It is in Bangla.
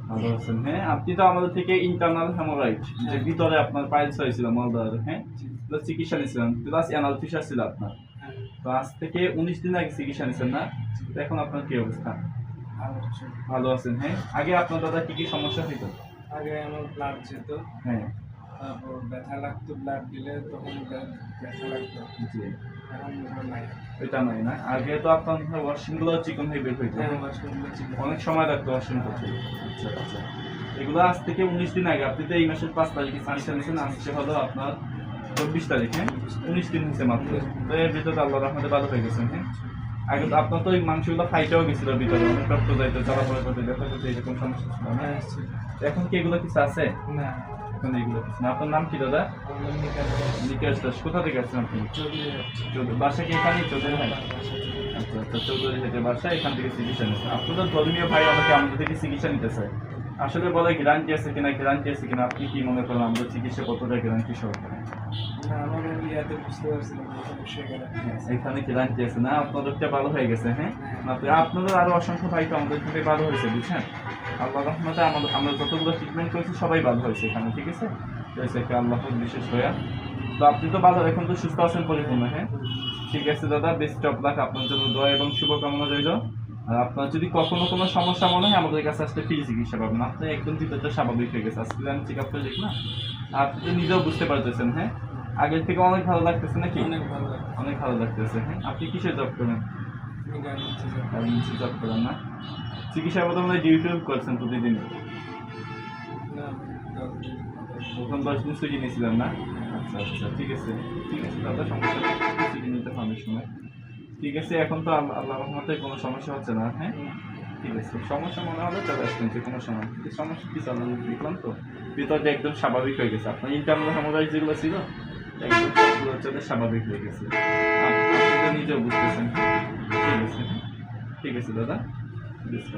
ভালো আছেন। হ্যাঁ, আপনি তো আমাদের থেকে ইন্টারনাল হেমোরাইড যে ভিতরে আপনার পাইলস হয়েছিল মলদ্বারে, হ্যাঁ? তো চিকিৎসা নিয়েছিলেন প্লাস অ্যানাল ফিসার ছিল আপনার। হ্যাঁ, তো আজ থেকে 19 দিন আগে চিকিৎসা নিয়েছেন না? তো এখন আপনার কি অবস্থা? ভালো হচ্ছে। ভালো আছেন, হ্যাঁ? আগে আপনার দাদা কি সমস্যা হইতো? আগে আমার ব্লাড যেত, হ্যাঁ, তারপর ব্যথা লাগতো, ব্লাড দিলে তখন ব্যথা লাগতো। জি। এখন ওটা নাই। এটা নাই না? আগে তো আপনার ওয়াশরুম গুলো চিকন হয়ে বের হইতো। হ্যাঁ, ওয়াশরুমগুলো ছিল। অনেক সময় লাগতো ওয়াশরুম করতে। আচ্ছা, আচ্ছা। এগুলো আজ থেকে 19 দিন আগে। আপনি তো এই মাসের 5 তারিখে চিকিৎসা নিয়েছেন। আজকে হলো আপনার 24 তারিখ, হ্যাঁ? 19 দিন হয়েছে মাত্র। তো এর ভিতরে আল্লাহর রহমতে ভালো হয়ে গেছেন, হ্যাঁ? আগে তো আপনার তো ওই মাংসগুলো ফাইটেও গেছিল ভিতরে, অনেক রক্ত যাইতো, চলাফেরা করতে ব্যথা করতে এরকম সমস্যা ছিল না? হ্যাঁ, ছিল। তো এখন কি এগুলো কিছু আছে? না, এখন এগুলো কিছু না। আপনার নাম কি দাদা? আমরা নিকাশ নিকেশ দাস। কোথা থেকে আসছেন আপনি? চলিয়ে যাচ্ছে। বাসা কি এখানেই চৌধুরী ভাই? আচ্ছা, আচ্ছা, চৌধুরী থেকে বাসা, এখান থেকে চিকিৎসা নিচ্ছে। আপনাদের ধর্মীয় ভাই আমাকে আমাদের থেকে চিকিৎসা নিতে চায়। আসলে বলে গ্যারান্টি আছে কিনা, আপনি কি মনে করেন আমাদের চিকিৎসা কতটা গ্যারান্টি সহকারে? না, আমার ইয়াতে বুঝতে পারছিলাম যে সমস্যা গেলে। এখানে গ্যারান্টি আছে না? আপনাদেরটা ভালো হয়ে গেছে, হ্যাঁ? আপনাদের আরো অসংখ্য ভাই তো আমাদের থেকে ভালো হয়েছে, বুঝছেন? আল্লাহ রহমতে আমরা যতগুলো ট্রিটমেন্ট করেছি সবাই ভালো হয়েছে এখানে, ঠিক আছে? আল্লাহ বিশেষ হয়ে। তো আপনি তো ভালো, এখন তো সুস্থ আছেন পরিপূর্ণ, হ্যাঁ? ঠিক আছে দাদা, বেস্ট অফ লাক, আপনার জন্য দোয়া এবং শুভকামনা রইল। আর আপনার যদি কখনো কোনো সমস্যা মনে হয় আমাদের কাছে আসলে ফ্রি চিকিৎসা পাবেন। আপনি একদম ভিতরটা স্বাভাবিক হয়ে গেছে, আজকে আমি চেক আপ করে দেখলাম। আপনি তো নিজেও বুঝতে পারতেছেন, হ্যাঁ? আগের থেকে অনেক ভালো লাগতেছে নাকি? অনেক ভালো লাগে। অনেক ভালো লাগতেছে, হ্যাঁ? আপনি কিসে জব করেন? আমি গার্মেন্টসে যাই। গার্মেন্টসে জব করেন না? চিকিৎসা প্রথমে ডিউটি করছেন প্রতিদিন? না, 10 দিন। প্রথম 10 দিন ছুটি নিয়েছিলেন না? আচ্ছা, আচ্ছা, ঠিক আছে দাদা, সমস্যা নেই, ছুটি নিতে হবে সময়। ঠিক আছে, এখন তো আল্লাহ রহমতে কোনো সমস্যা হচ্ছে না, হ্যাঁ? ঠিক আছে, সমস্যা মনে হলে চলে আসবেন যে কোনো সময়। সমস্যা কি চলে দেখলাম তো ভিতরটা একদম স্বাভাবিক হয়ে গেছে। আপনার ইন্টারনাল হেমোরাইড যেগুলো ছিল একদম সবগুলো হচ্ছে স্বাভাবিক হয়ে গেছে। আপনি তো নিজেও বুঝতেছেন। ঠিক আছে, ঠিক আছে দাদা, বুঝতে